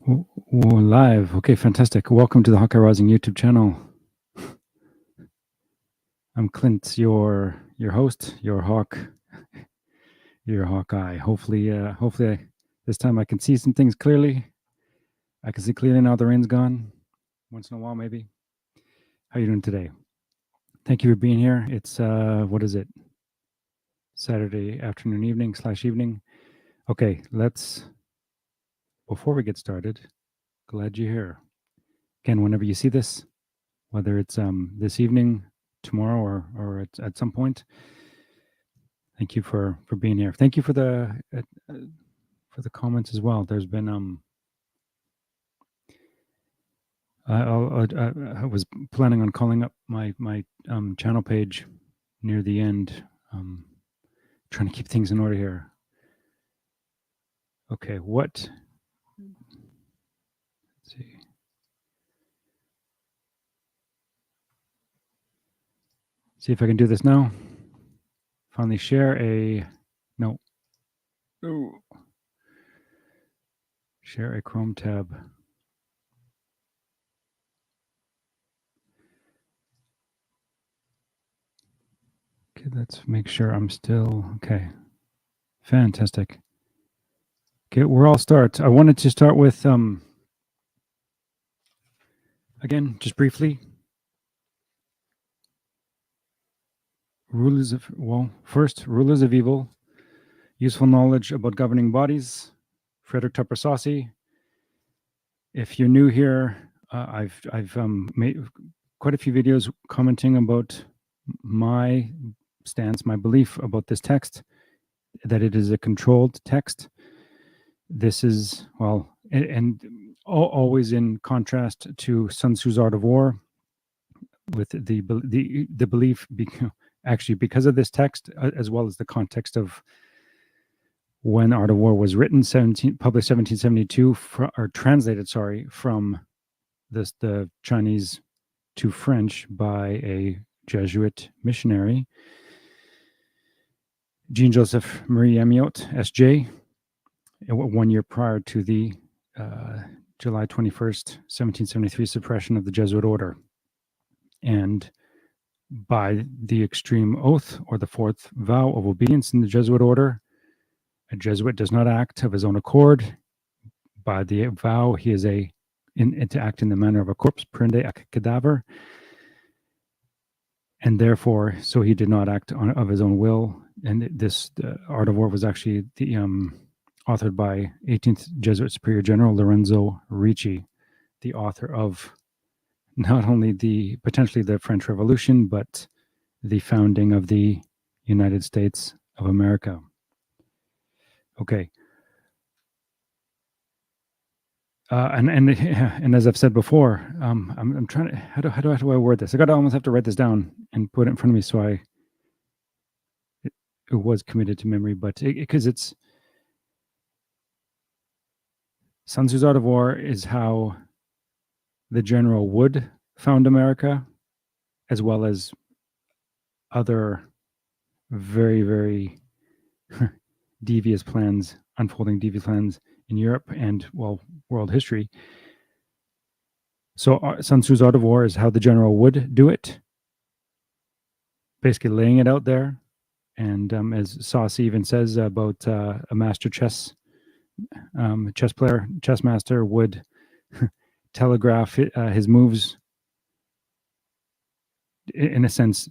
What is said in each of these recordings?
Live. Okay, fantastic. Welcome to the Hawkeye Rising YouTube channel. I'm Clint, your host, your Hawkeye. Hopefully, this time I can see some things clearly. I can see clearly now the rain's gone. Once in a while, maybe. How are you doing today? Thank you for being here. It's what is it? Saturday afternoon, evening. Okay, before we get started, glad you're here. Again, whenever you see this, whether it's this evening, tomorrow, or at some point, thank you for being here. Thank you for the comments as well. There's been I was planning on calling up my channel page near the end, trying to keep things in order here. Okay, let's see. See if I can do this now. Finally share a share a Chrome tab. Okay, let's make sure I'm still okay. Fantastic. Okay, we're all start. I wanted to start with again, just briefly. Rulers of evil, useful knowledge about governing bodies. Frederick Tupper Saucy. If you're new here, I've made quite a few videos commenting about my stance, my belief about this text, that it is a controlled text. This is, and always in contrast to Sun Tzu's Art of War, with the belief, actually because of this text, as well as the context of when Art of War was written, published 1772, or translated, from the Chinese to French by a Jesuit missionary, Jean-Joseph Marie Amiot, S.J., 1 year prior to the July 21st, 1773 suppression of the Jesuit order. And by the extreme oath, or the fourth vow of obedience in the Jesuit order, a Jesuit does not act of his own accord. By the vow, he is to act in the manner of a corpse, prende ac cadaver, and therefore, so he did not act of his own will. And this Art of War was actually authored by 18th Jesuit Superior General Lorenzo Ricci, the author of not only potentially the French Revolution, but the founding of the United States of America. Okay. And as I've said before, I'm trying to, how do I word this? I almost have to write this down and put it in front of me, so it was committed to memory, but because it's Sun Tzu's Art of War is how the general would found America, as well as other very, very devious plans, unfolding devious plans in Europe and, world history. So Sun Tzu's Art of War is how the general would do it, basically laying it out there. And as Saucy even says about a master chess master would telegraph his moves, in a sense,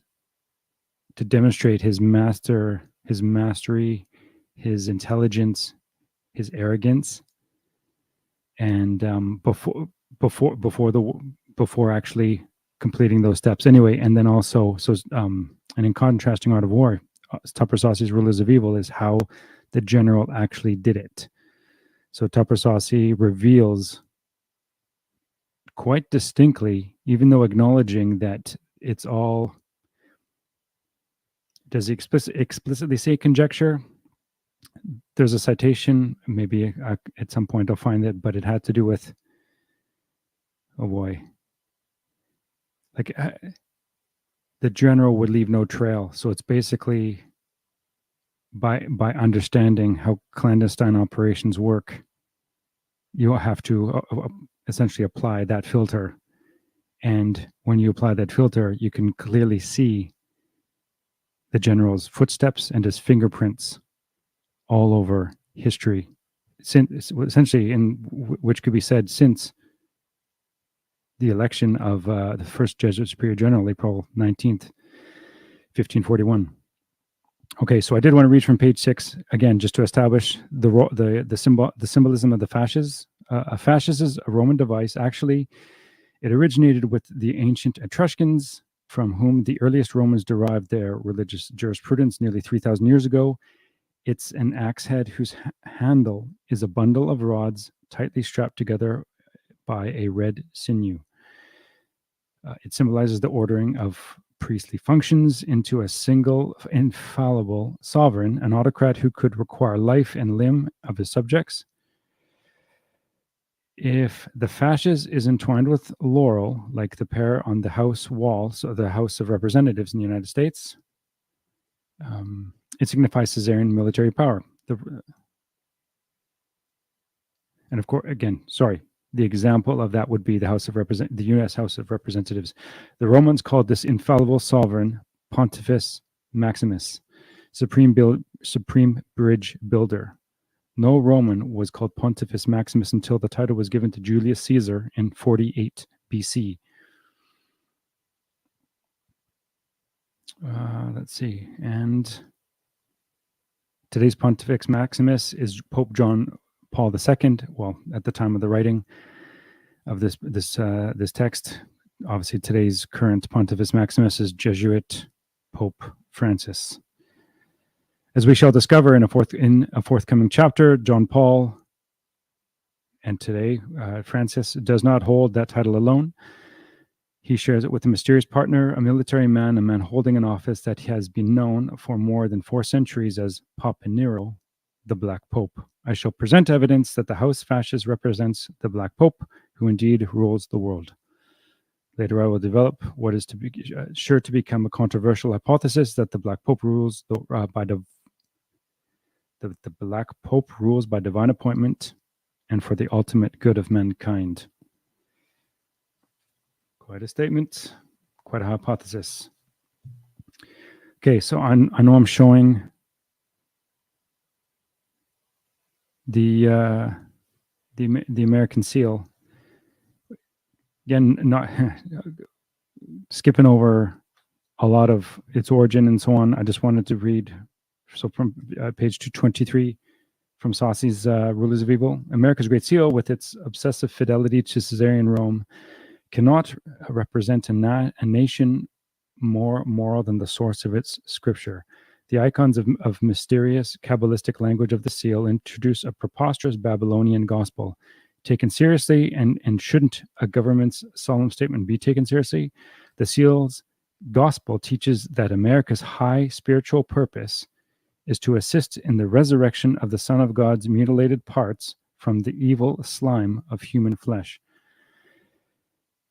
to demonstrate his mastery, his intelligence, his arrogance, and before actually completing those steps. Anyway, and then also, and in contrasting Art of War, Tupper Saucy's Rulers of Evil is how the general actually did it. So Tupper Saucy reveals quite distinctly, even though acknowledging that it's all, does he explicitly say conjecture? There's a citation, maybe at some point I'll find it, but it had to do with, oh boy, like the general would leave no trail. So it's basically by understanding how clandestine operations work, you have to essentially apply that filter. And when you apply that filter, you can clearly see the general's footsteps and his fingerprints all over history, essentially, which could be said since the election of the first Jesuit Superior General, April 19th, 1541. Okay, so I did want to read from page 6 again, just to establish the symbolism of the fasces. A fasces is a Roman device. Actually, it originated with the ancient Etruscans, from whom the earliest Romans derived their religious jurisprudence nearly 3,000 years ago. It's an axe head whose handle is a bundle of rods tightly strapped together by a red sinew. It symbolizes the ordering of priestly functions into a single infallible sovereign, an autocrat who could require life and limb of his subjects. If the fasces is entwined with laurel, like the pair on the House wall, so the House of Representatives in the United States, it signifies Caesarian military power. And of course, again, the example of that would be the U.S. House of Representatives. The Romans called this infallible sovereign Pontifex Maximus, supreme bridge builder. No Roman was called Pontifex Maximus until the title was given to Julius Caesar in 48 BC. Let's see. And today's Pontifex Maximus is Pope John Paul II. Well, at the time of the writing of this text, obviously today's current Pontifex Maximus is Jesuit Pope Francis. As we shall discover in a forthcoming chapter, John Paul and today Francis does not hold that title alone. He shares it with a mysterious partner, a military man, a man holding an office that has been known for more than 4 centuries as Papa Nero, the Black Pope. I shall present evidence that the House Fasces represents the Black Pope, who indeed rules the world. Later, I will develop what is to be sure to become a controversial hypothesis that the Black Pope rules the Black Pope rules by divine appointment and for the ultimate good of mankind. Quite a statement, quite a hypothesis. Okay, so I know I'm showing the American seal. Again, not skipping over a lot of its origin and so on. I just wanted to read. So from page 223 from Saucy's Rulers of Evil, America's Great Seal, with its obsessive fidelity to Caesarian Rome, cannot represent a nation more moral than the source of its scripture. The icons of mysterious Kabbalistic language of the seal introduce a preposterous Babylonian gospel. Taken seriously, and shouldn't a government's solemn statement be taken seriously? The seal's gospel teaches that America's high spiritual purpose is to assist in the resurrection of the Son of God's mutilated parts from the evil slime of human flesh.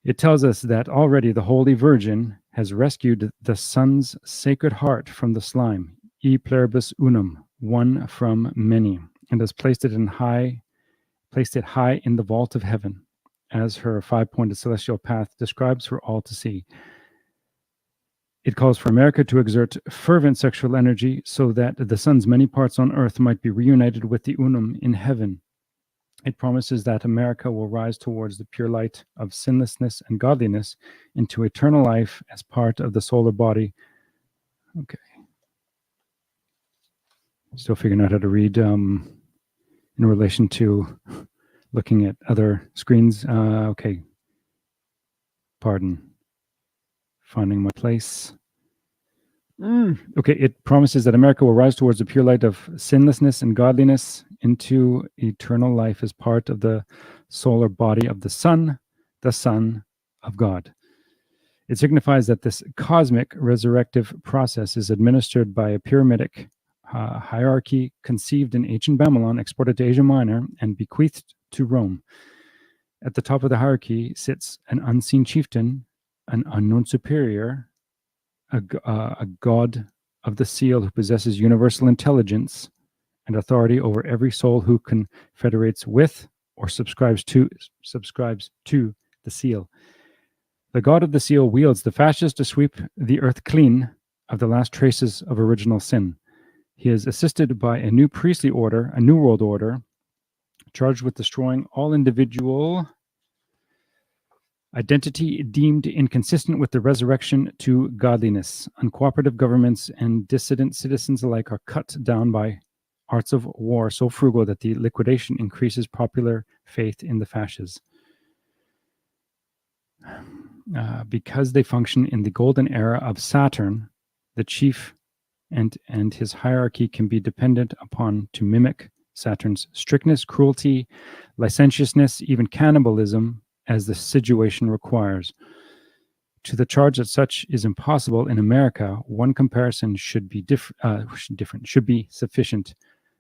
It tells us that already the Holy Virgin has rescued the Son's sacred heart from the slime, e pluribus unum, one from many, and has placed it high in the vault of heaven, as her 5-pointed celestial path describes for all to see. It calls for America to exert fervent sexual energy so that the Son's many parts on earth might be reunited with the unum in heaven. It promises that America will rise towards the pure light of sinlessness and godliness into eternal life as part of the solar body. Okay. Still figuring out how to read in relation to looking at other screens. Okay. Pardon. Finding my place. Okay, it promises that America will rise towards the pure light of sinlessness and godliness into eternal life as part of the solar body of the Son of God. It signifies that this cosmic resurrective process is administered by a pyramidic hierarchy conceived in ancient Babylon, exported to Asia Minor, and bequeathed to Rome. At the top of the hierarchy sits an unseen chieftain, an unknown superior, a god of the seal who possesses universal intelligence and authority over every soul who confederates with or subscribes to the seal. The god of the seal wields the fasces to sweep the earth clean of the last traces of original sin. He is assisted by a new priestly order, a new world order, charged with destroying all individual identity deemed inconsistent with the resurrection to godliness. Uncooperative governments and dissident citizens alike are cut down by arts of war so frugal that the liquidation increases popular faith in the fasces. Because they function in the golden era of Saturn, the chief and his hierarchy can be dependent upon to mimic Saturn's strictness, cruelty, licentiousness, even cannibalism, as the situation requires. To the charge that such is impossible in America, one comparison should be sufficient.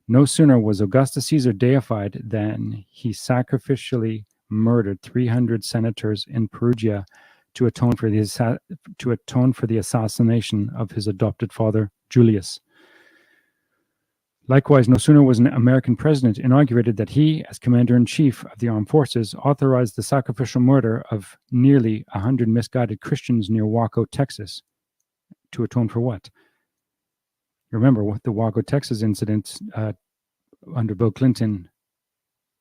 No sooner was Augustus Caesar deified than he sacrificially murdered 300 senators in Perugia to atone for the assassination of his adopted father, Julius. Likewise, no sooner was an American president inaugurated that he, as commander-in-chief of the armed forces, authorized the sacrificial murder of nearly 100 misguided Christians near Waco, Texas. To atone for what? Remember what the Waco, Texas incident under Bill Clinton,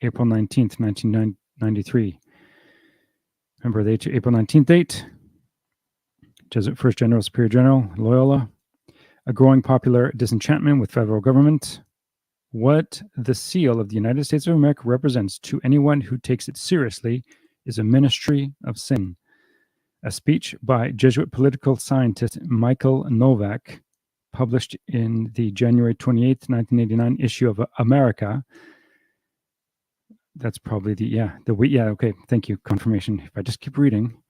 April 19th, 1993. Remember the April 19th date? Jesuit First General Superior General Loyola. A growing popular disenchantment with federal government. What the seal of the United States of America represents to anyone who takes it seriously is a ministry of sin. A speech by Jesuit political scientist Michael Novak, published in the January 28th, 1989 issue of America. That's probably okay, thank you, confirmation. If I just keep reading,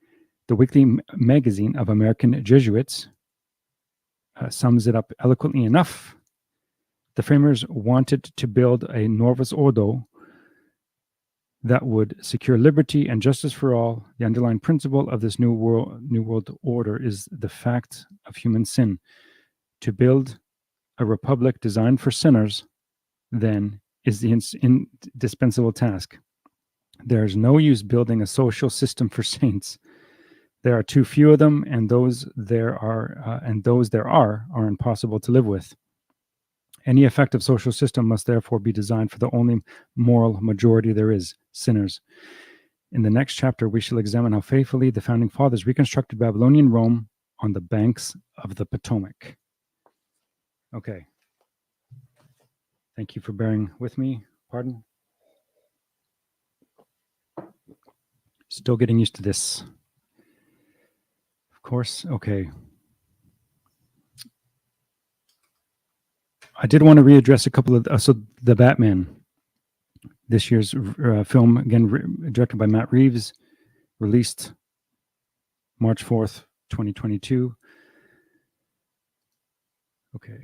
the weekly magazine of American Jesuits sums it up eloquently enough. The framers wanted to build a Novus Ordo that would secure liberty and justice for all. The underlying principle of this new world order is the fact of human sin. To build a republic designed for sinners, then, is the indispensable task. There is no use building a social system for saints. There are too few of them, and those there are impossible to live with. Any effective social system must therefore be designed for the only moral majority there is, sinners. In the next chapter, we shall examine how faithfully the founding fathers reconstructed Babylonian Rome on the banks of the Potomac. Okay. Thank you for bearing with me. Pardon? Still getting used to this. Of course. Okay. I did want to readdress a couple of the Batman, this year's film, again directed by Matt Reeves, released March 4th, 2022. Okay,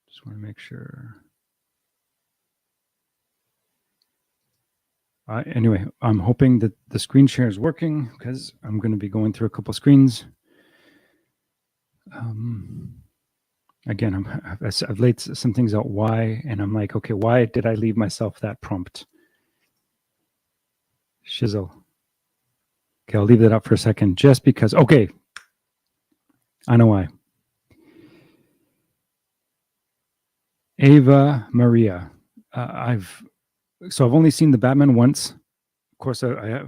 just want to make sure. Anyway, I'm hoping that the screen share is working because I'm going to be going through a couple screens. Again, I've laid some things out why, and I'm like, okay, why did I leave myself that prompt? Shizzle. Okay, I'll leave that up for a second, just because. Okay, I know why. Ava Maria. I've only seen the Batman once. Of course, I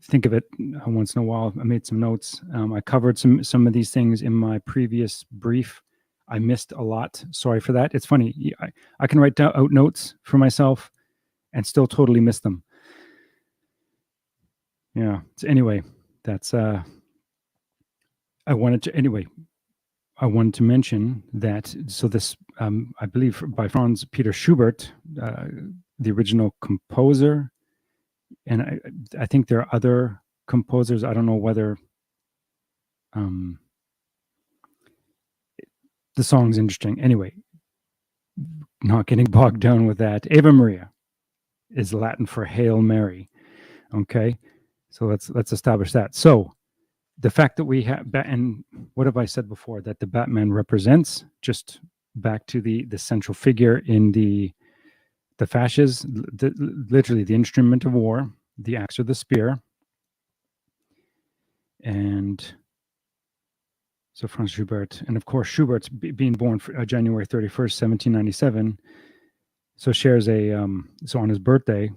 think of it once in a while. I made some notes. I covered some of these things in my previous brief. I missed a lot. Sorry for that. It's funny. I can write out notes for myself and still totally miss them. Yeah. So anyway, that's I wanted to mention that. So this, I believe, by Franz Peter Schubert, the original composer, and I think there are other composers. I don't know whether the song's interesting. Anyway, not getting bogged down with that. Ave Maria is Latin for Hail Mary. Okay, so let's establish that. So the fact that we have, and what have I said before, that the Batman represents, just back to the central figure in the The fasces, literally the instrument of war, the axe or the spear. And so Franz Schubert, and of course Schubert's being born January 31st, 1797. So shares so on his birthday,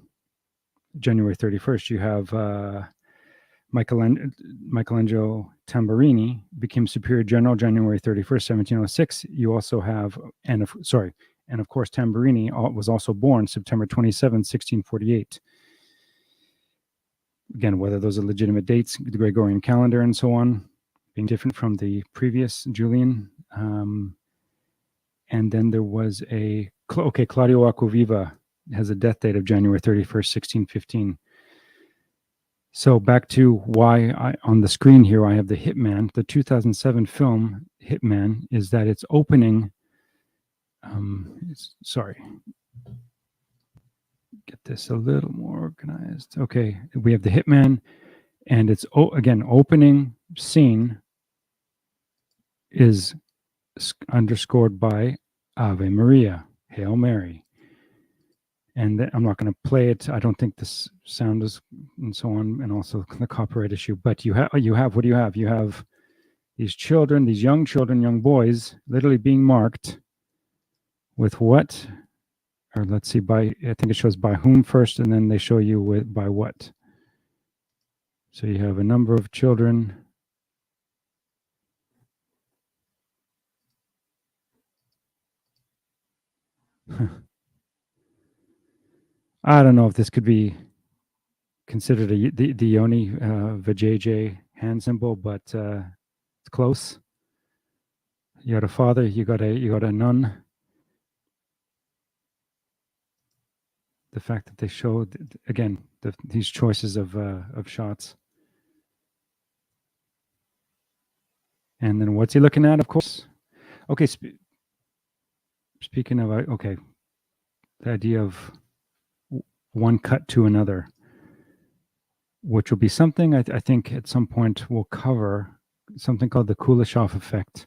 January 31st, you have Michelangelo Tamburini became superior general January 31st, 1706. You also have, and of course, Tamburini was also born September 27th, 1648. Again, whether those are legitimate dates, the Gregorian calendar and so on, being different from the previous Julian. And then there was Claudio Acquaviva has a death date of January 31st, 1615. So back to why on the screen here, I have The Hitman. The 2007 film Hitman is that it's opening. Sorry. Get this a little more organized. Okay, we have The Hitman, and it's again opening scene is underscored by Ave Maria, Hail Mary. And I'm not going to play it. I don't think this sound is, and so on, and also the copyright issue. But you have what do you have? You have these children, these young children, young boys, literally being marked with what? Or let's see, I think it shows by whom first, and then they show you by what. So you have a number of children. I don't know if this could be considered the Yoni Vajayjay hand symbol, but it's close. You got a father, you got a nun. The fact that they show again these choices of shots, and then what's he looking at? Of course, okay. Speaking of the idea of one cut to another, which will be something I think at some point we'll cover, something called the Kuleshov effect.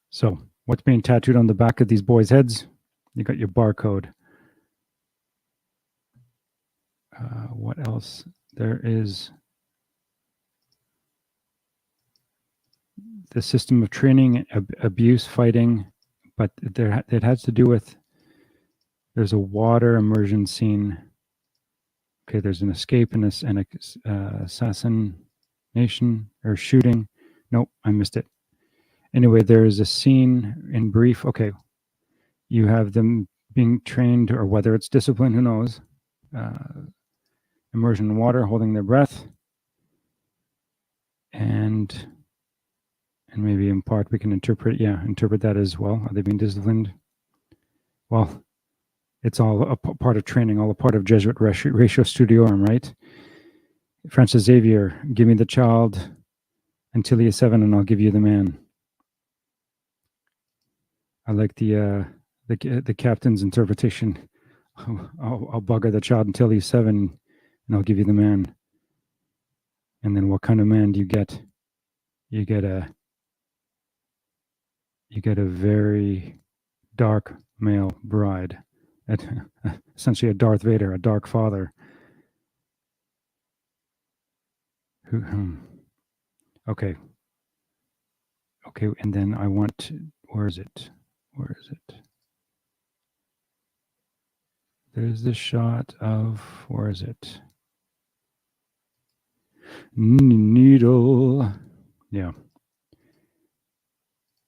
So what's being tattooed on the back of these boys' heads? You got your barcode. What else? There is the system of training, abuse, fighting, but it has to do with, there's a water immersion scene. Okay, there's an escape and an assassination or shooting. Nope, I missed it. Anyway, there is a scene in brief. Okay, you have them being trained, or whether it's discipline, who knows. Immersion in water, holding their breath. And maybe in part we can interpret that as well. Are they being disciplined? Well, it's all a part of training, all a part of Jesuit ratio studiorum, right? Francis Xavier, give me the child until he is 7 and I'll give you the man. I like the captain's interpretation. I'll bugger the child until he's 7 and I'll give you the man. And then what kind of man do you get? You get a very dark male bride, essentially a Darth Vader, a dark father. Okay, and then I want to, where is it? There's this shot of, where is it? Needle. Yeah.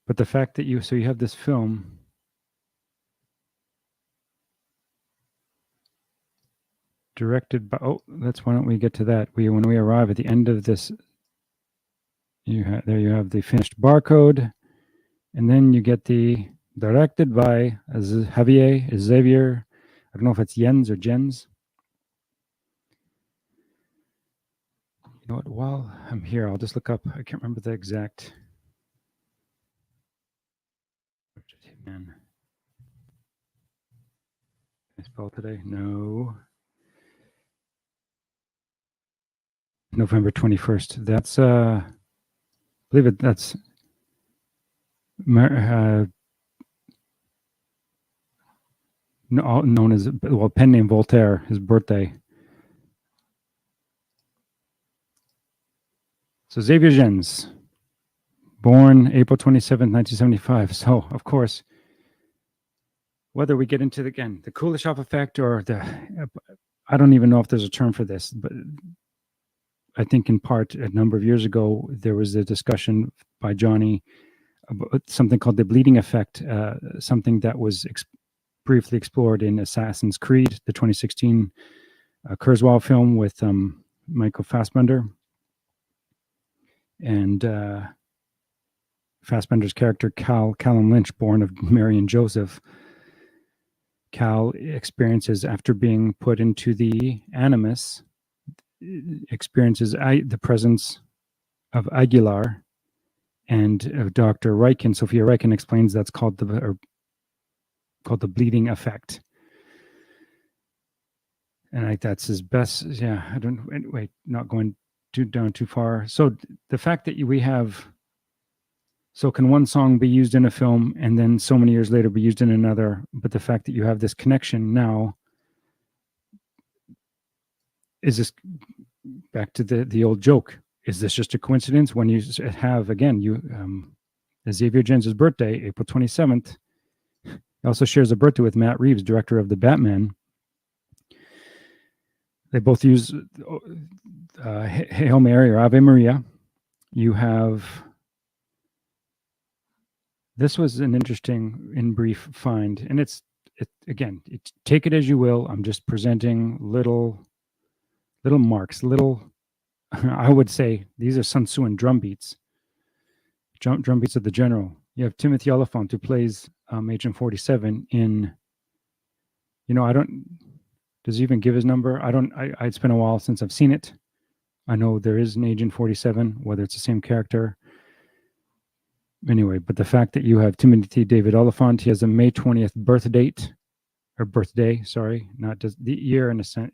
But the fact that you have this film directed by, why don't we get to that? When we arrive at the end of this, there you have the finished barcode, and then you get the directed by Xavier. I don't know if it's Jens or Jens. You know what? While I'm here, I'll just look up. I can't remember the exact. Man, I spell today? No. November 21st. That's I believe it. That's known as, well, pen name Voltaire, his birthday. So Xavier Gens, born April 27th, 1975. So, of course, whether we get into, the Kuleshov effect or I don't even know if there's a term for this, but I think in part a number of years ago, there was a discussion by Johnny about something called the bleeding effect, something that was briefly explored in Assassin's Creed, the 2016 Kurzweil film with Michael Fassbender. And Fassbender's character, Callum Lynch, born of Mary and Joseph, Cal experiences, after being put into the Animus, experiences the presence of Aguilar and Dr. Reichen. Sophia Reichen explains that's called the bleeding effect. And that's his best. Yeah, I don't. Wait, not going down too far. So the fact that we have. So can one song be used in a film and then so many years later be used in another? But the fact that you have this connection now, is this back to the old joke? Is this just a coincidence? When you have, again, Xavier Gens' birthday, April 27th, he also shares a birthday with Matt Reeves, director of the Batman. They both use Hail Mary or Ave Maria. You have... This was an interesting, in brief, find, and again, take it as you will. I'm just presenting little marks, I would say these are Sun Tzu and drum beats of the general. You have Timothy Oliphant, who plays Agent 47 in, does he even give his number? It's been a while since I've seen it. I know there is an Agent 47, whether it's the same character. Anyway, but the fact that you have Timothy David Oliphant, he has a May 20th birthday, not just the year in a sense.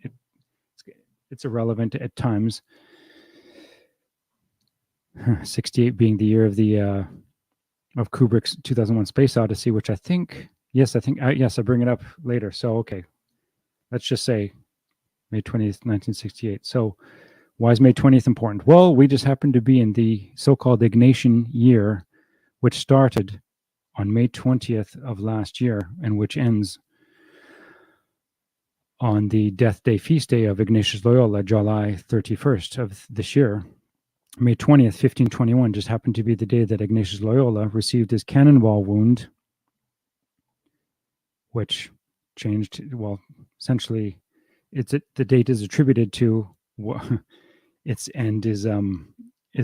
It's irrelevant at times. 68 being the year of of Kubrick's 2001 Space Odyssey, which I bring it up later. So, okay, let's just say May 20th, 1968. So why is May 20th important? Well, we just happen to be in the so-called Ignatian year, which started on May 20th of last year and which ends on the death day feast day of Ignatius Loyola, July 31st of this year. May 20th, 1521 just happened to be the day that Ignatius Loyola received his cannonball wound, which changed, well, essentially, the date is attributed to its end is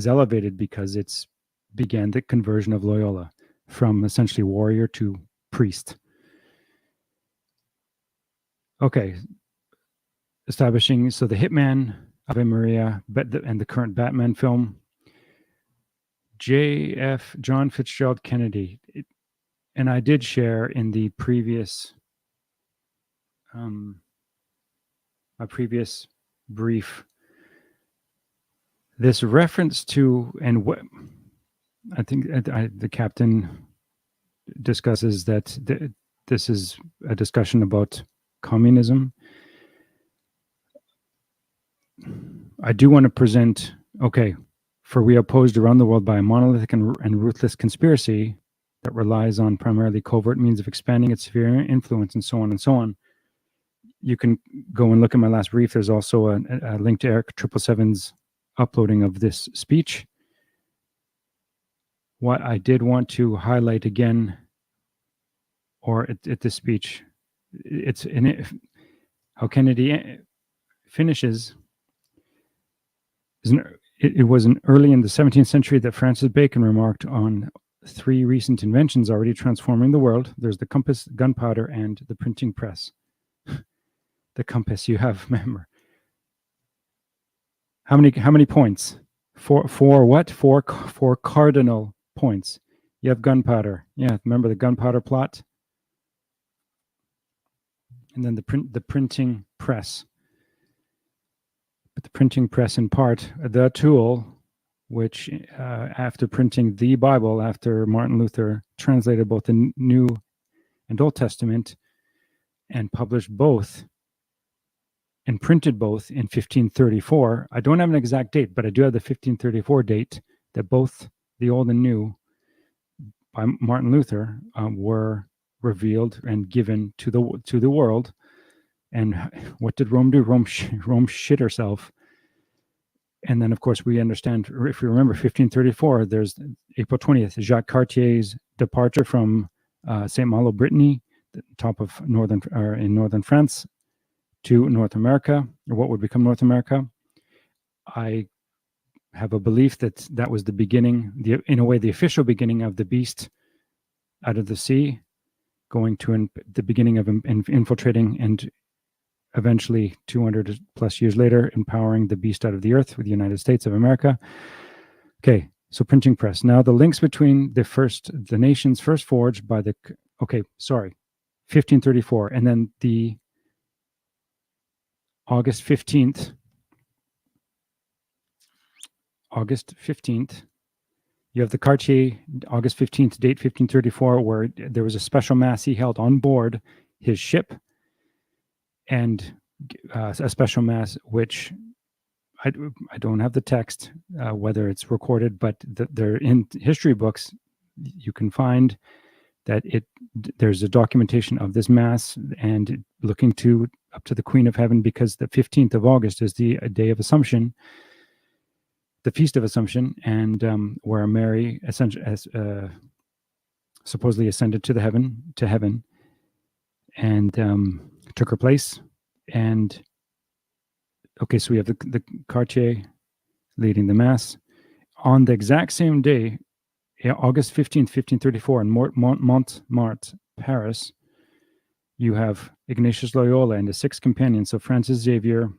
elevated because it's began the conversion of Loyola from essentially warrior to priest. Okay, establishing, so the Hitman, Ave Maria, and the current Batman film, John Fitzgerald Kennedy. And I did share in the previous, my previous brief, this reference to, and what I think the captain discusses that this is a discussion about communism. I do want to present, for we are opposed around the world by a monolithic and ruthless conspiracy that relies on primarily covert means of expanding its sphere of influence, and so on and so on. You can go and look at my last brief. There's also a link to Eric 777's uploading of this speech. What I did want to highlight again, or at this speech, it's in it, how Kennedy finishes. It was early in the 17th century that Francis Bacon remarked on 3 recent inventions already transforming the world. There's the compass, gunpowder, and the printing press. The compass, you have, remember. How many points? Four what? Four cardinal points. You have gunpowder. Yeah, remember the gunpowder plot? And then the printing press. But the printing press, in part, the tool which, after printing the Bible, after Martin Luther translated both the New and Old Testament, and published both and printed both in 1534. I don't have an exact date, but I do have the 1534 date that both the Old and New by Martin Luther were revealed and given to the world. And what did Rome do? Rome shit herself. And then, of course, we understand, if we remember 1534, there's April 20th, Jacques Cartier's departure from St. Malo, Brittany, the top of in northern France, to North America, or what would become North America. I have a belief that that was the beginning, in a way, the official beginning of the beast out of the sea, going to the beginning of infiltrating and eventually 200 plus years later, empowering the beast out of the earth with the United States of America. Okay, so printing press. Now the links between the nations first forged by 1534, and then the August 15th, you have the Cartier August 15th date, 1534, where there was a special mass he held on board his ship, and a special mass which I don't have the text, whether it's recorded, but they're in history books. You can find that there's a documentation of this mass, and looking up to the Queen of Heaven, because the 15th of August is the day of Assumption, the Feast of Assumption, and where Mary supposedly ascended to heaven, and took her place. And okay, so we have the Cartier leading the mass on the exact same day, August 15th, 1534, in Montmartre, Paris. You have Ignatius Loyola and the 6 companions, so Francis Xavier,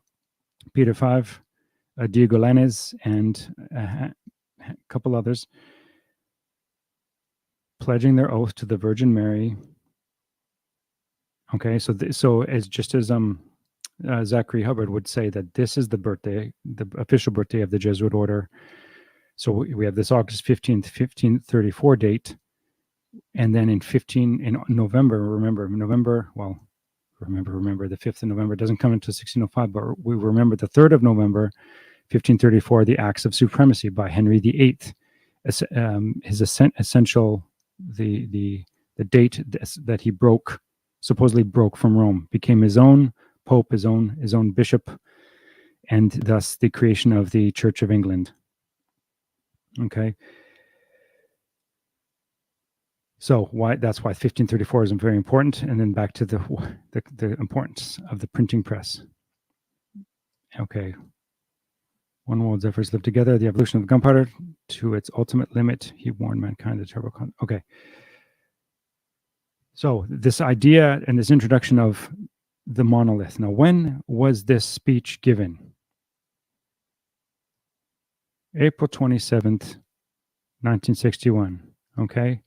Peter V, Diego Lainez, and a couple others, pledging their oath to the Virgin Mary. Okay, so as Zachary Hubbard would say, that this is the official birthday of the Jesuit order. So we have this August 15th, 1534 date, and then in November, remember the 5th of November doesn't come until 1605, but we remember the 3rd of November, 1534, the Acts of Supremacy by Henry VIII. His essential, the date that he supposedly broke from Rome, became his own pope, his own bishop, and thus the creation of the Church of England. Okay. So that's why 1534 is very important. And then back to the importance of the printing press. Okay. One world's efforts live together. The evolution of gunpowder to its ultimate limit. He warned mankind of terrible okay. So this idea and this introduction of the monolith. Now, when was this speech given? April 27th, 1961. Okay.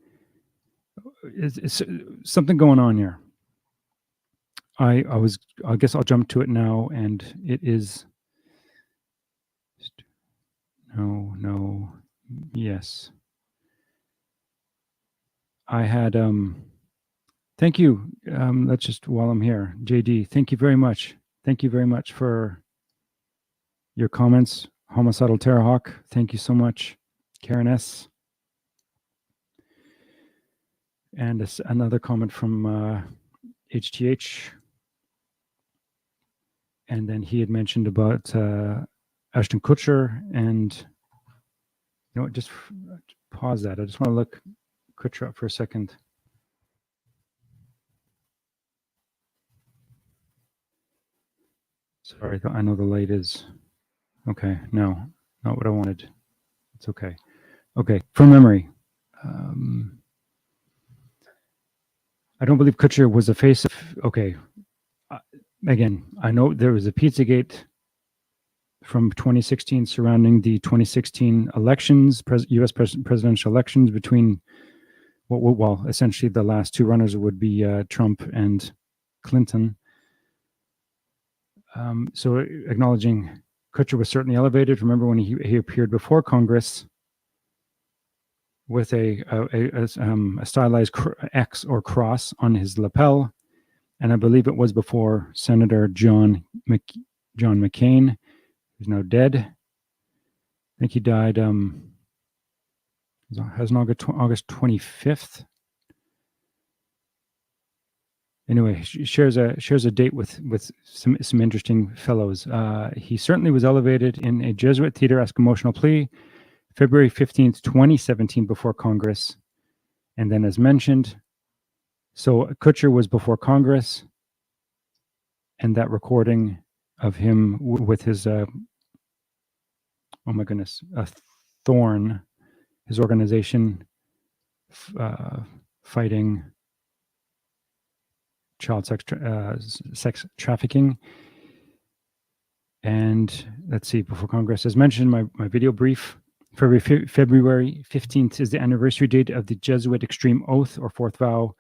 It's something going on here. I guess I'll jump to it now, and it is no, yes. I had thank you. That's just while I'm here, JD. Thank you very much. Thank you very much for your comments. Homicidal Terrorhawk, thank you so much. Karen S. And another comment from HTH. And then he had mentioned about Ashton Kutcher, and you know what, just pause that. I just want to look Kutcher up for a second. Sorry, I know the light is okay. No, not what I wanted. It's okay. Okay, from memory. I don't believe Kutcher was the face of. Okay, again, I know there was a Pizzagate from 2016 surrounding the 2016 elections, U.S. presidential elections, between well, essentially the last two runners would be Trump and Clinton. So acknowledging Kutcher was certainly elevated. Remember when he appeared before Congress with a stylized X or cross on his lapel, and I believe it was before Senator John McCain, who's now dead. I think he died has an August 25th. Anyway, shares a date with some interesting fellows. He certainly was elevated in a Jesuit theater-esque emotional plea, February 15th, 2017, before Congress. And then, as mentioned, so Kutcher was before Congress, and that recording of him with his, oh my goodness, Thorn, his organization fighting child sex trafficking. And let's see, before Congress, as mentioned, my video brief, February 15th is the anniversary date of the Jesuit extreme oath or fourth vow,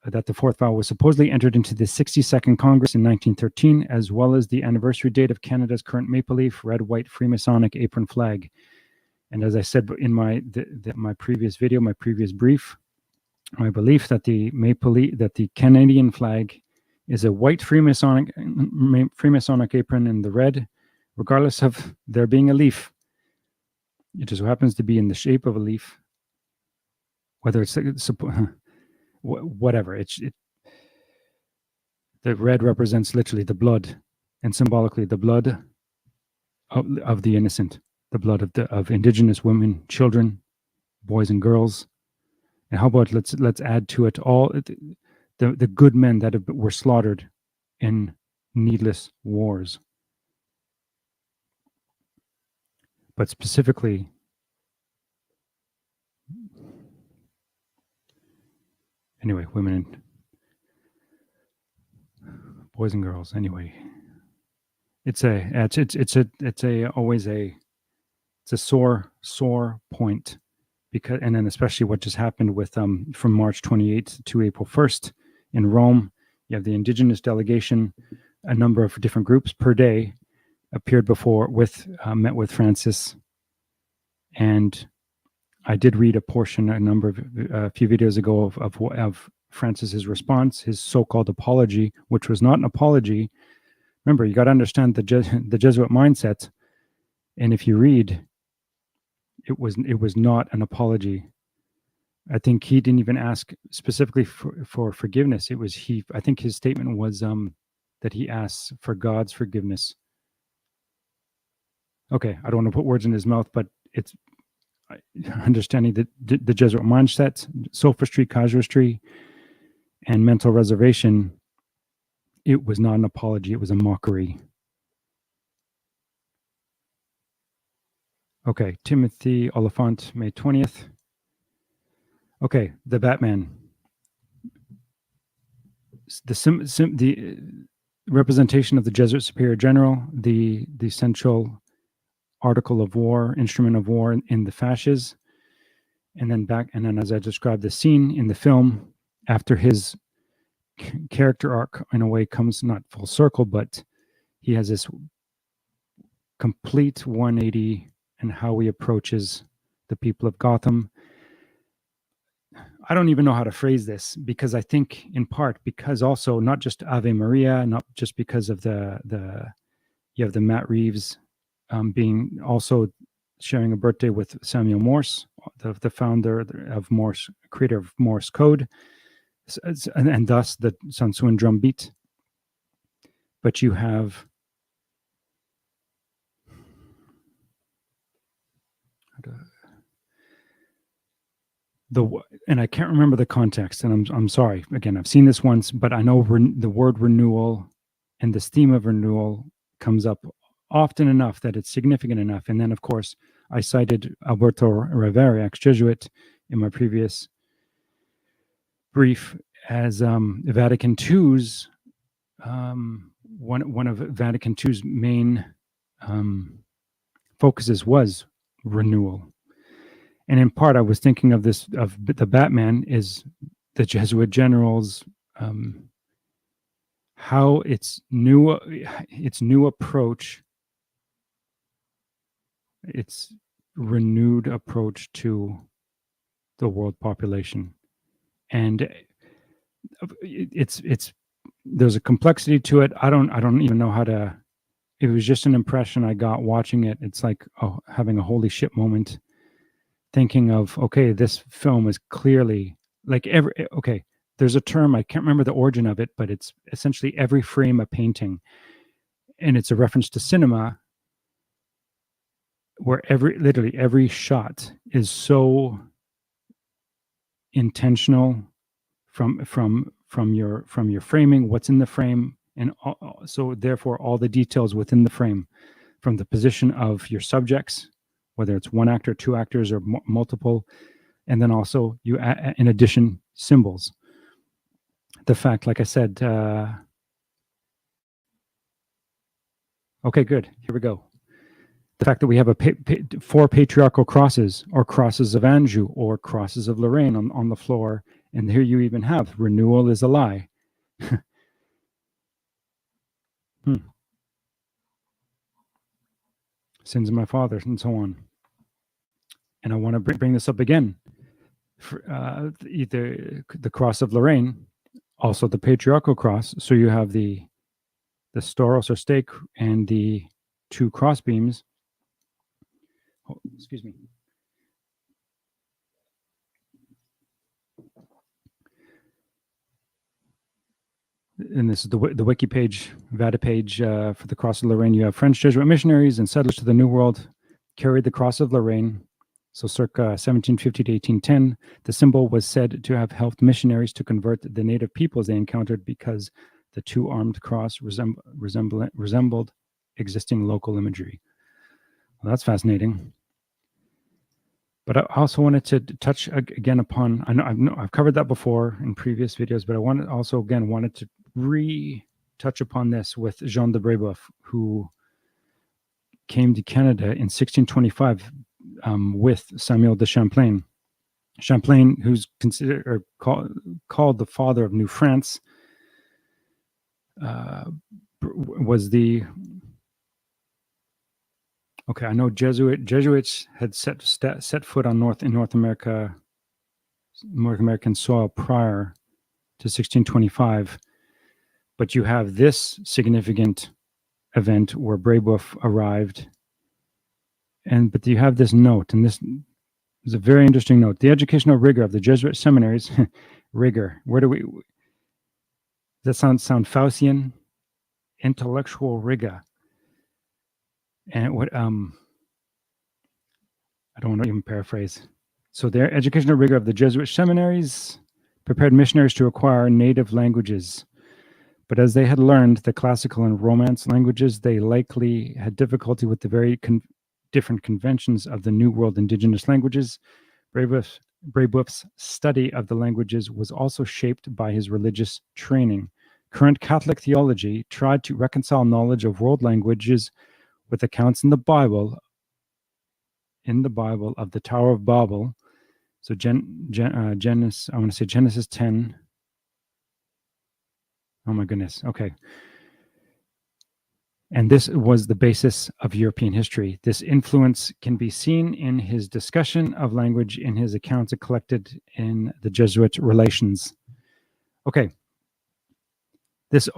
that the fourth vow was supposedly entered into the 62nd Congress in 1913, as well as the anniversary date of Canada's current maple leaf, red, white Freemasonic apron flag. And as I said in my previous video, my previous brief, my belief that the Canadian flag is a white Freemasonic apron in the red, regardless of there being a leaf. It just happens to be in the shape of a leaf, whether it's whatever. The red represents literally the blood, and symbolically the blood of the innocent, the blood of Indigenous women, children, boys and girls. And how about let's add to it all the good men that were slaughtered in needless wars. But specifically, anyway, women and boys and girls. Anyway, it's always a sore point, because, and then especially what just happened with from March 28th to April 1st in Rome. You have the Indigenous delegation, a number of different groups per day appeared met with Francis, and I did read a portion a few videos ago of Francis's response, his so-called apology, which was not an apology. Remember, you got to understand the Jesuit mindset, and if you read, it was not an apology. I think he didn't even ask specifically for forgiveness. I think his statement was that he asks for God's forgiveness. Okay, I don't want to put words in his mouth, but it's understanding that the Jesuit mindset, sophistry, casuistry, and mental reservation, it was not an apology, it was a mockery. Okay, Timothy Oliphant, May 20th. Okay, the Batman. The representation of the Jesuit Superior General, the central article of war, instrument of war in the fasces, and then as I described the scene in the film, after his character arc in a way comes not full circle, but he has this complete 180 in how he approaches the people of Gotham. I don't even know how to phrase this, because I think in part because also not just Ave Maria, not just because of you have the Matt Reeves being also sharing a birthday with Samuel Morse, the founder of Morse, creator of Morse code, and thus the Sun Tzu drum beat. But you have and I can't remember the context, and I'm sorry. Again, I've seen this once, but I know the word renewal and this theme of renewal comes up often enough that it's significant enough. And then, of course, I cited Alberto Rivera, ex-Jesuit, in my previous brief as Vatican II's one of Vatican II's main focuses was renewal. And in part, I was thinking of the Batman is the Jesuit generals, how its new approach, its renewed approach to the world population, and it's there's a complexity to it. I don't even know how to. It was just an impression I got watching it. It's like having a holy shit moment, thinking of, okay, this film is clearly like okay. There's a term, I can't remember the origin of it, but it's essentially every frame a painting, and it's a reference to cinema, where literally every shot is so intentional from your framing, what's in the frame, and so therefore all the details within the frame, from the position of your subjects, whether it's one actor, two actors, or multiple, and then also you in addition symbols. The fact, like I said, okay, good. Here we go. The fact that we have 4 patriarchal crosses, or crosses of Anjou, or crosses of Lorraine on the floor, and here you even have renewal is a lie. Sins of my fathers, and so on. And I want to bring this up again. Either the cross of Lorraine, also the patriarchal cross. So you have the stauros or stake and the 2 cross beams. Oh, excuse me. And this is the wiki page, Vada page for the cross of Lorraine. You have French Jesuit missionaries and settlers to the New World carried the cross of Lorraine. So circa 1750 to 1810, the symbol was said to have helped missionaries to convert the native peoples they encountered, because the 2-armed cross resembled existing local imagery. Well, that's fascinating. But I also wanted to touch again upon, I know I've covered that before in previous videos, but I wanted to retouch upon this with Jean de Brébeuf, who came to Canada in 1625 with Samuel de Champlain. Champlain, who's considered or called the father of New France, was the okay. I know Jesuits had set foot on North American soil prior to 1625, but you have this significant event where Brébeuf arrived, but you have this note, and this is a very interesting note. The educational rigor of the Jesuit seminaries, rigor. Where do we? Does that sound Faustian? Intellectual rigor. And what? I don't want to even paraphrase. So their educational rigor of the Jesuit seminaries prepared missionaries to acquire native languages. But as they had learned the classical and Romance languages, they likely had difficulty with the very different conventions of the New World indigenous languages. Brébeuf's study of the languages was also shaped by his religious training. Current Catholic theology tried to reconcile knowledge of world languages with accounts in the Bible of the Tower of Babel. So Genesis, I want to say Genesis 10. Oh my goodness. Okay. And this was the basis of European history. This influence can be seen in his discussion of language in his accounts collected in the Jesuit Relations. Okay. This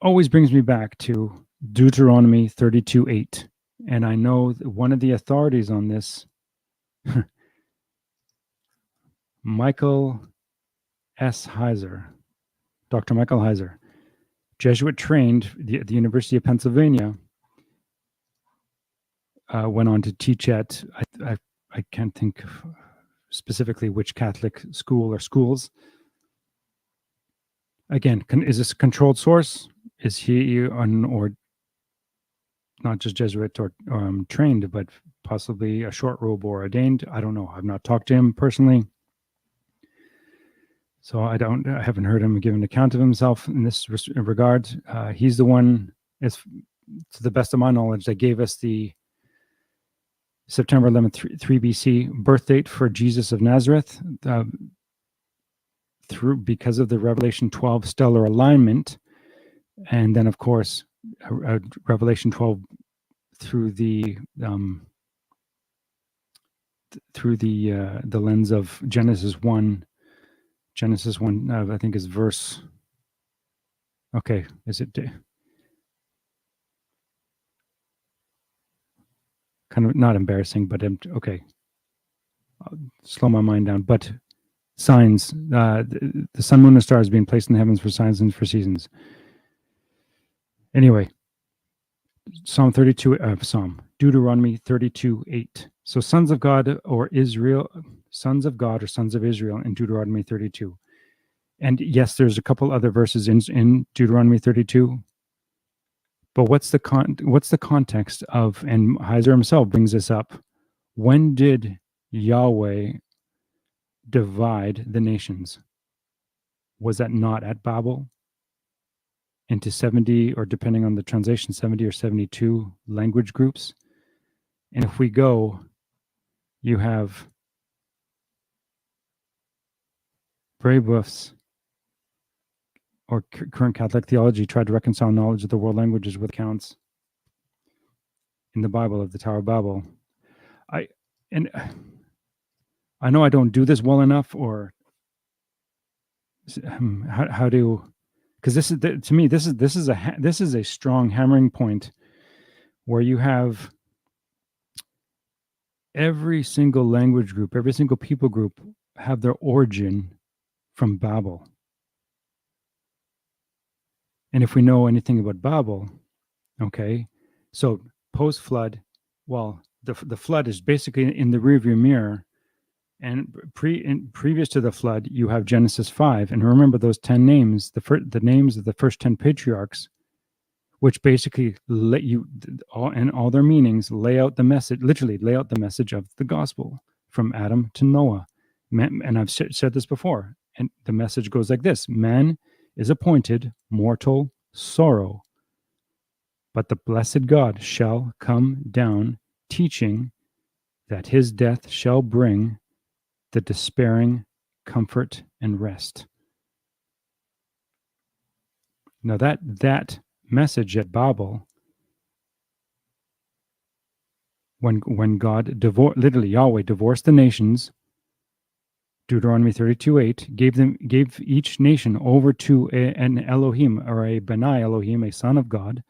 always brings me back to Deuteronomy 32:8. And I know one of the authorities on this, Michael S. Heiser, Dr. Michael Heiser, Jesuit trained at the University of Pennsylvania, went on to teach at, I can't think of specifically which Catholic school or schools. Again, is this a controlled source? Is he or not just Jesuit or trained, but possibly a short robe or ordained? I don't know. I've not talked to him personally. So I haven't heard him give an account of himself in this regard. He's the one, as to the best of my knowledge, that gave us the September 11th, 3 BC birth date for Jesus of Nazareth, because of the Revelation 12 stellar alignment, and then of course Revelation 12 through the lens of Genesis 1. Genesis 1, I think, is verse Okay, is it kind of not embarrassing, but okay. I'll slow my mind down. But signs, the sun, moon, and stars being placed in the heavens for signs and for seasons. Anyway, Deuteronomy 32:8. So sons of God or Israel, sons of God or sons of Israel in Deuteronomy 32. And yes, there's a couple other verses in Deuteronomy 32. But what's the context of, and Heiser himself brings this up, when did Yahweh divide the nations? Was that not at Babel into 70, or depending on the translation, 70 or 72 language groups? And if we go, you have Brebeuf's or current Catholic theology tried to reconcile knowledge of the world languages with accounts in the Bible of the Tower of Babel. I know I don't do this well enough, or how to, because this is to me this is a strong hammering point where you have every single language group, every single people group have their origin from Babel. And if we know anything about Babel, okay, so post flood, well, the flood is basically in the rearview mirror. And previous to the flood, you have Genesis 5. And remember those 10 names, the names of the first 10 patriarchs, which basically let you, all their meanings, lay out the message, literally lay out the message of the gospel from Adam to Noah. And I've said this before, and the message goes like this: man is appointed mortal sorrow, but the blessed God shall come down, teaching that his death shall bring the despairing comfort and rest. Now that message at Babel, when God literally Yahweh divorced the nations, Deuteronomy 32:8 gave each nation over to an Elohim, or a Benai Elohim, a son of God,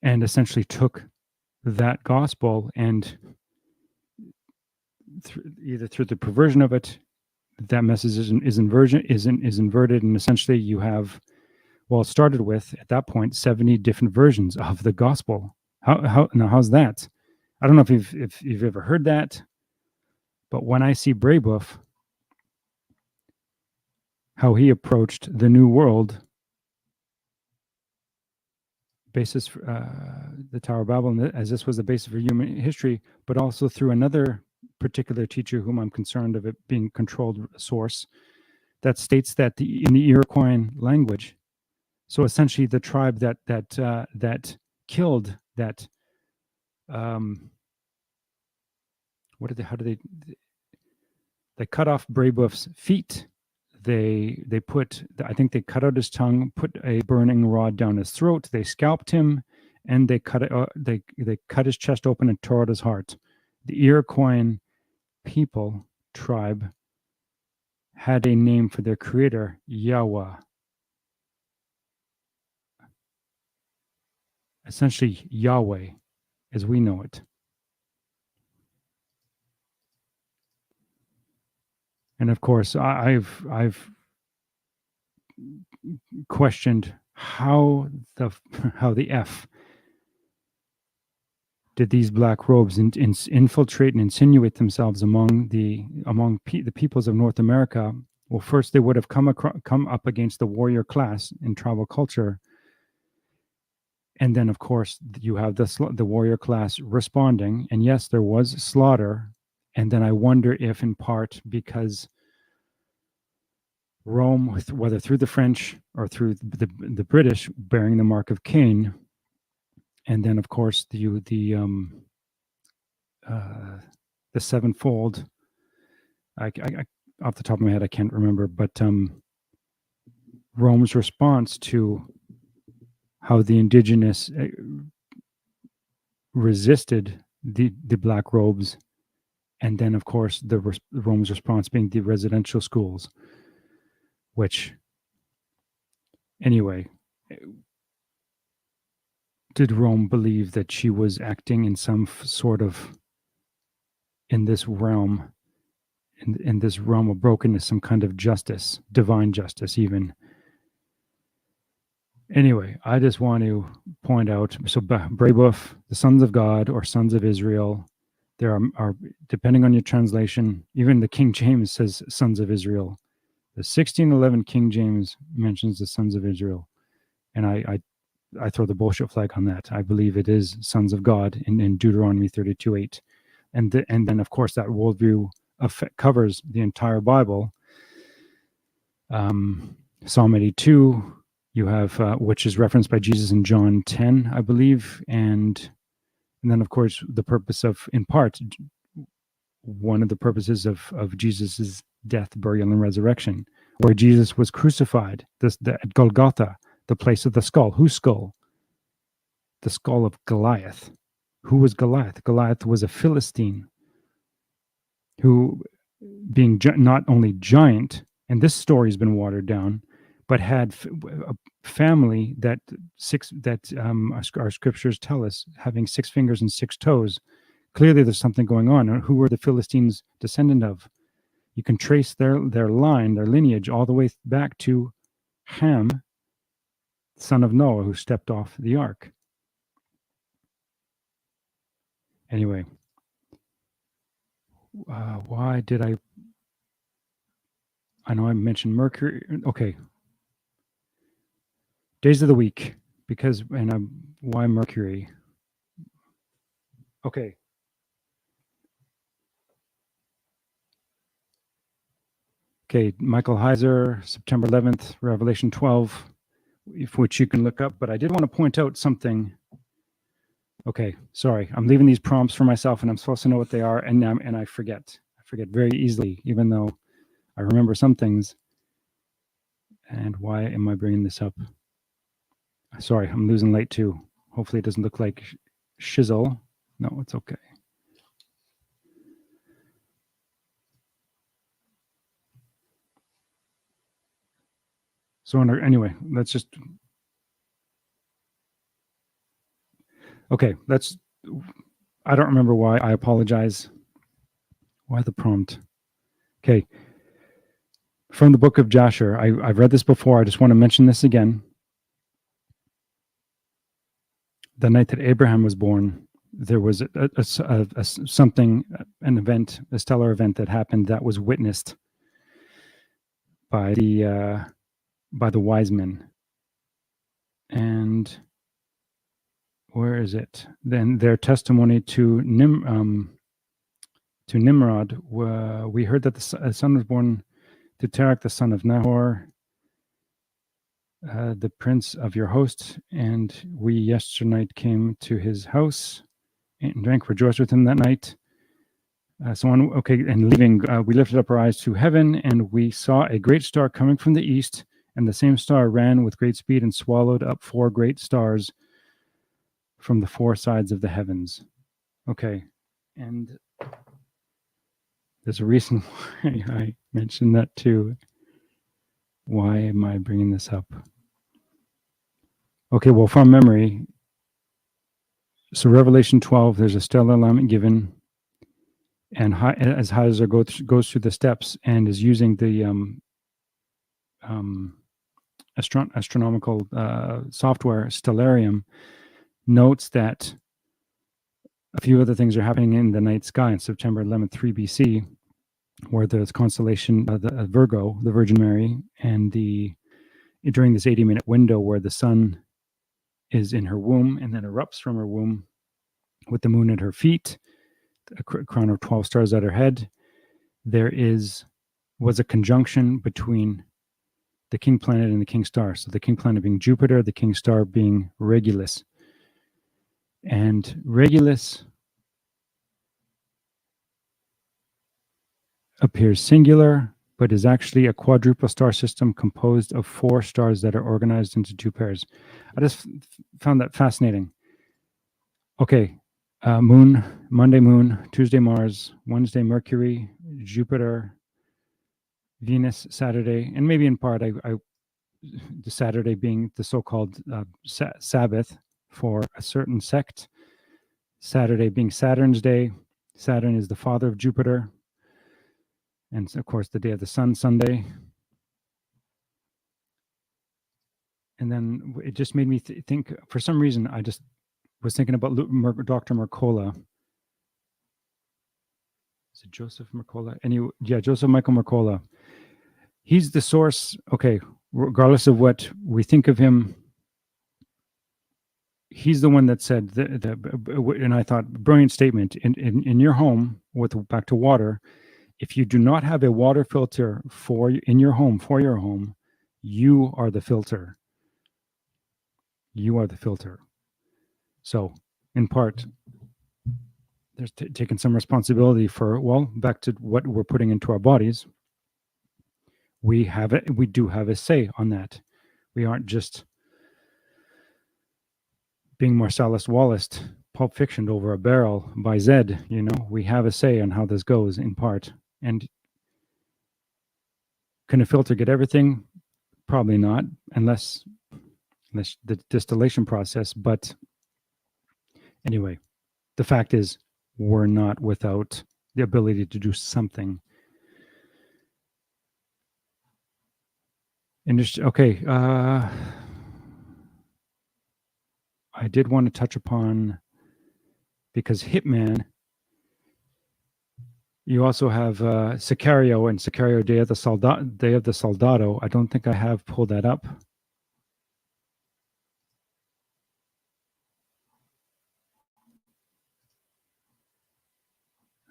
and essentially took that gospel and either through the perversion of it, that message is inverted, and essentially you have, well, it started with at that point 70 different versions of the gospel. How's that? I don't know if you've ever heard that, but when I see Brebeuf, how he approached the New World basis for the Tower of Babel, as this was the basis for human history, but also through another particular teacher whom I'm concerned of it being controlled source, that states that in the Iroquois language, so essentially the tribe that killed that, they cut off Brebeuf's feet. They I think they cut out his tongue, put a burning rod down his throat. They scalped him, and they cut his chest open and tore out his heart. The Iroquois people tribe had a name for their creator, Yahweh. Essentially, Yahweh, as we know it. And of course, I've questioned how the F did these black robes infiltrate and insinuate themselves among the peoples of North America. Well, first they would have come up against the warrior class in tribal culture, and then of course you have the warrior class responding, and yes, there was slaughter. And then I wonder if in part because Rome, whether through the French or through the British, bearing the mark of Cain, and then of course the sevenfold. I off the top of my head I can't remember, but Rome's response to how the indigenous resisted the black robes, and then of course Rome's response being the residential schools, which Anyway, did Rome believe that she was acting in some sort of, in this realm, in this realm of brokenness, some kind of justice, divine justice even? Anyway, I just want to point out, so Brebeuf, the sons of God or sons of Israel, there are, depending on your translation, even the King James says sons of Israel. The 1611 King James mentions the sons of Israel. And I throw the bullshit flag on that. I believe it is sons of God in Deuteronomy 32:8. And then, of course, that worldview covers the entire Bible. Psalm 82, you have, which is referenced by Jesus in John 10, I believe. And then, of course, the purpose of, in part, one of the purposes of Jesus's death, burial, and resurrection, where Jesus was crucified, at Golgotha, the place of the skull. Whose skull? The skull of Goliath. Who was Goliath? Goliath was a Philistine who, being not only giant, and this story has been watered down, but had a family that our scriptures tell us having 6 fingers and 6 toes. Clearly, there's something going on. Who were the Philistines descendant of? You can trace their line, their lineage, all the way back to Ham, son of Noah, who stepped off the ark. Anyway, why did I know I mentioned Mercury. Okay. Days of the week, because, and why Mercury? Okay. Okay, Michael Heiser, September 11th, Revelation 12, which you can look up, but I did want to point out something. Okay, sorry, I'm leaving these prompts for myself, and I'm supposed to know what they are, and I forget. I forget very easily, even though I remember some things. And why am I bringing this up? Sorry, I'm losing light too. Hopefully it doesn't look like shizzle. No, it's okay. So anyway, let's just... Okay, I don't remember why. I apologize. Why the prompt? Okay. From the book of Jasher. I've read this before. I just want to mention this again. The night that Abraham was born, there was something, an event, a stellar event that happened that was witnessed by the wise men. And where is it? Then their testimony to Nimrod. We heard that the son was born to Terach, the son of Nahor, the prince of your host, and we yesternight came to his house and drank, rejoiced with him that night. And leaving, we lifted up our eyes to heaven, and we saw a great star coming from the east, and the same star ran with great speed and swallowed up 4 great stars from the 4 sides of the heavens. Okay, and there's a reason why I mentioned that too. Why am I bringing this up? Okay, well, from memory, so Revelation 12, there's a stellar alignment given, and as Heiser goes through the steps and is using the astronomical software Stellarium, notes that a few other things are happening in the night sky on September 11th, 3 BC, where there's constellation the Virgo, the Virgin Mary, and during this 80-minute window where the sun is in her womb and then erupts from her womb with the moon at her feet, a crown of 12 stars at her head, there was a conjunction between the king planet and the king star. So the king planet being Jupiter, the king star being Regulus. And Regulus appears singular, but is actually a quadruple star system composed of 4 stars that are organized into 2 pairs. I just found that fascinating. Okay, Moon, Monday Moon, Tuesday Mars, Wednesday Mercury, Jupiter, Venus, Saturday, and maybe in part I the Saturday being the so-called Sabbath for a certain sect. Saturday being Saturn's day. Saturn is the father of Jupiter. And of course, the day of the sun, Sunday. And then it just made me think, for some reason, I just was thinking about Dr. Mercola. Is it Joseph Mercola? Joseph Michael Mercola. He's the source. Okay, regardless of what we think of him, he's the one that said, and I thought, brilliant statement, in your home, back to water, if you do not have a water filter for your home, you are the filter. You are the filter. So, in part, there's taking some responsibility for, back to what we're putting into our bodies. We do have a say on that. We aren't just being Marcellus Wallace, Pulp Fiction over a barrel by Zed. We have a say on how this goes, in part. And can a filter get everything? Probably not, unless the distillation process. But anyway, the fact is, we're not without the ability to do something. Okay. I did want to touch upon, because Hitman, you also have Sicario and Sicario Day of the Soldado. I don't think I have pulled that up.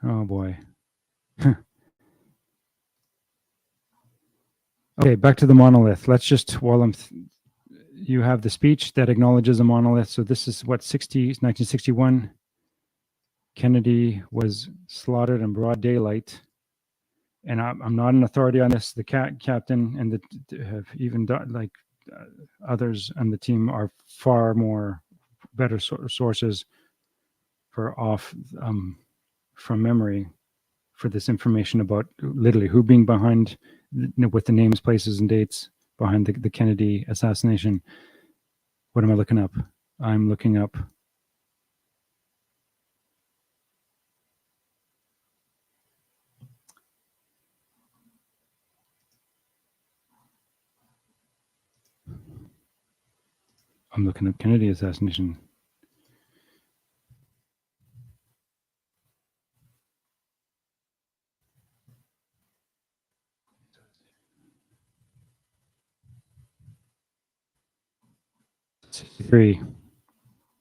Oh boy. Okay, back to the monolith. Let's just, you have the speech that acknowledges a monolith. So this is 1961. Kennedy was slaughtered in broad daylight. And I'm not an authority on this. The captain and have even done, others on the team are far more better sources for from memory for this information about literally who being behind, with the names, places, and dates behind the Kennedy assassination. What am I looking up? I'm looking up Kennedy assassination. Three.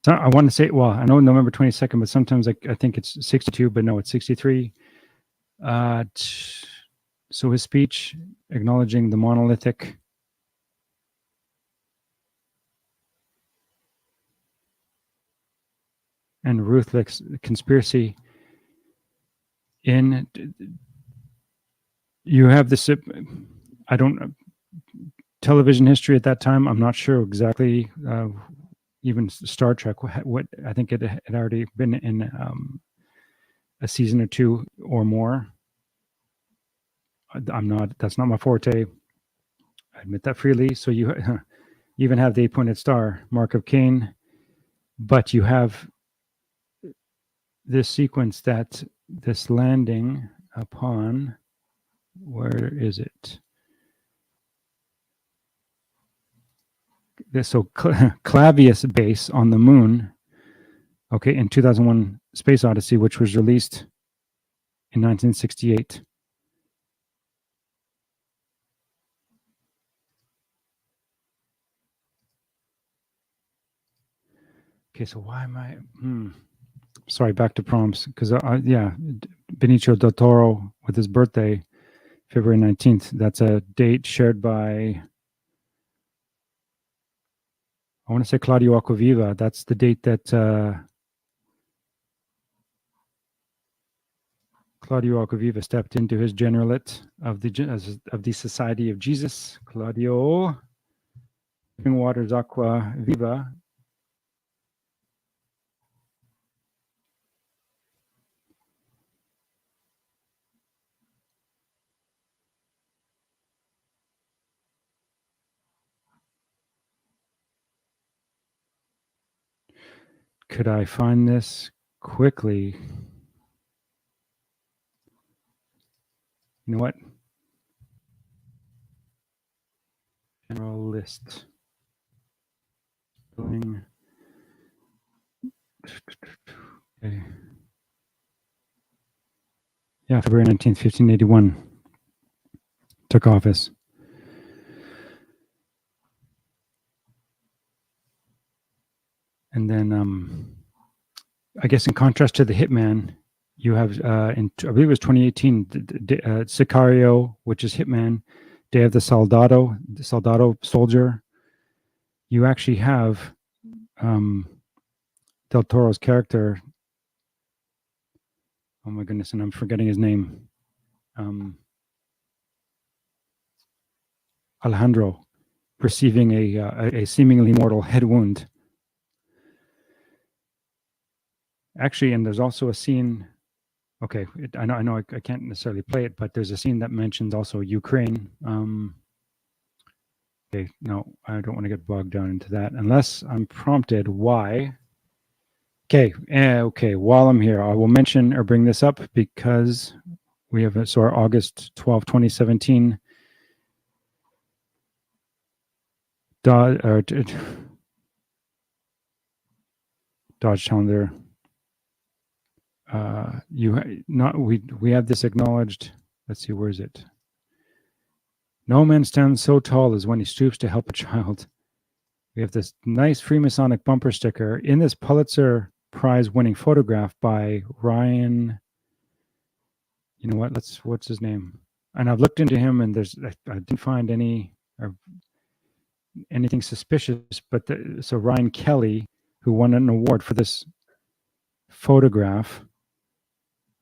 So I want to say, I know November 22nd, but sometimes I think it's 62, but no, it's 63. So his speech acknowledging the monolithic and ruthless conspiracy. You have this, television history at that time, I'm not sure exactly, even Star Trek, what I think it had already been in a season or two or more. That's not my forte. I admit that freely. So you even have the 8-pointed star, Mark of Cain, but you have this sequence this landing upon, where is it? Clavius base on the moon, okay, in 2001 Space Odyssey, which was released in 1968. Okay, so why am I... Sorry, back to prompts, because Benicio del Toro with his birthday, February 19th. That's a date shared by, I want to say, Claudio Acquaviva. That's the date that Claudio Acquaviva stepped into his generalate of the Society of Jesus. Claudio Waters Acquaviva. could I find this quickly? You know what? General list. Billing. Okay. Yeah, February 19th, 1581. Took office. And then, I guess in contrast to the Hitman, you have, I believe it was 2018, Sicario, which is Hitman, Day of the Soldado soldier. You actually have Del Toro's character. Oh my goodness, and I'm forgetting his name. Alejandro, receiving a seemingly mortal head wound. Actually, and there's also a scene. Okay, I know I can't necessarily play it, but there's a scene that mentions also Ukraine. Okay, no, I don't want to get bogged down into that unless I'm prompted. Why? Okay, okay. While I'm here, I will mention or bring this up because we have our August 12, 2017 Dodgetown there. We have this acknowledged. Let's see, where is it? No man stands so tall as when he stoops to help a child. We have this nice Freemasonic bumper sticker in this Pulitzer Prize winning photograph by Ryan. You know what? What's his name? And I've looked into him, and I didn't find anything suspicious. But so Ryan Kelly, who won an award for this photograph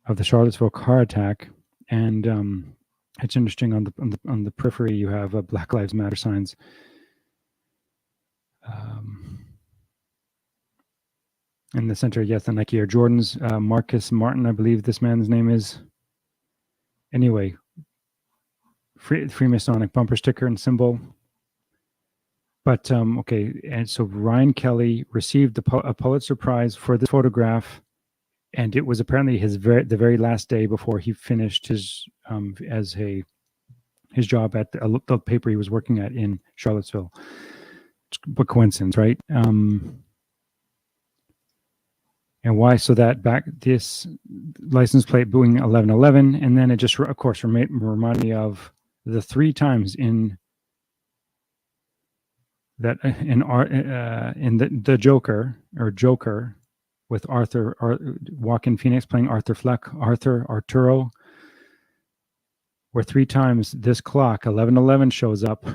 of the Charlottesville car attack, and it's interesting on the periphery you have Black Lives Matter signs. In the center, yes, the Nike Air Jordans. Marcus Martin, I believe this man's name is. Anyway, Freemasonic bumper sticker and symbol. But okay, and so Ryan Kelly received a Pulitzer Prize for this photograph, and it was apparently the very last day before he finished his job at the paper he was working at in Charlottesville. What coincidence, right? And why? So that this license plate Boeing 1111, and then it just, of course, reminded me of the 3 times in the Joker with Joaquin Phoenix playing Arturo, where 3 times this clock 1111 shows up.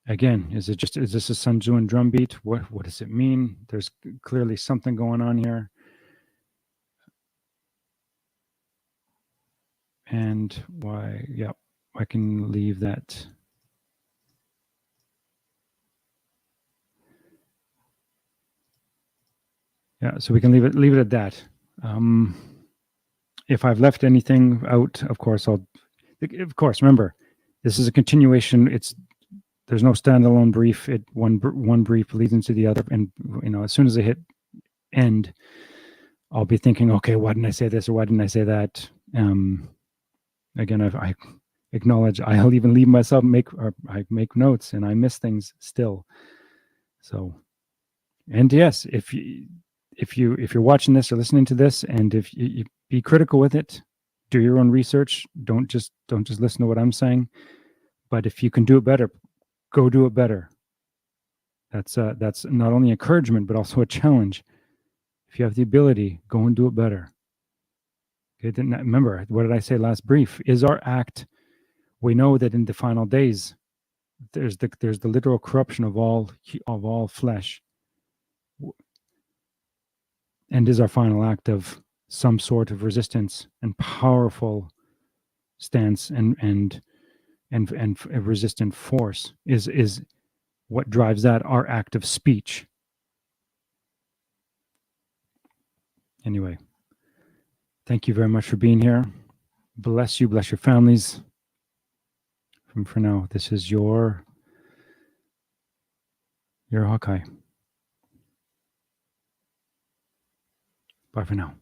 Again, is this a Sun Tzu drum beat? What does it mean? There's clearly something going on here. And why? Yep, I can leave that. Yeah, so we can leave it at that. If I've left anything out, of course remember, this is a continuation. There's no standalone brief. One brief leads into the other, and as soon as I hit end, I'll be thinking, okay, why didn't I say this or why didn't I say that? Again, I acknowledge I'll even leave myself I make notes and I miss things still. So, and yes, if you're watching this or listening to this, and if you be critical with it, do your own research. Don't just listen to what I'm saying. But if you can do it better, go do it better. That's not only encouragement, but also a challenge. If you have the ability, go and do it better. Okay, remember, what did I say last brief? Is our act. We know that in the final days, there's the literal corruption of all flesh, and is our final act of some sort of resistance and powerful stance and resistant force is what drives that, our act of speech. Anyway, thank you very much for being here. Bless you, bless your families. For now, this is your Hawkeye. Bye for now.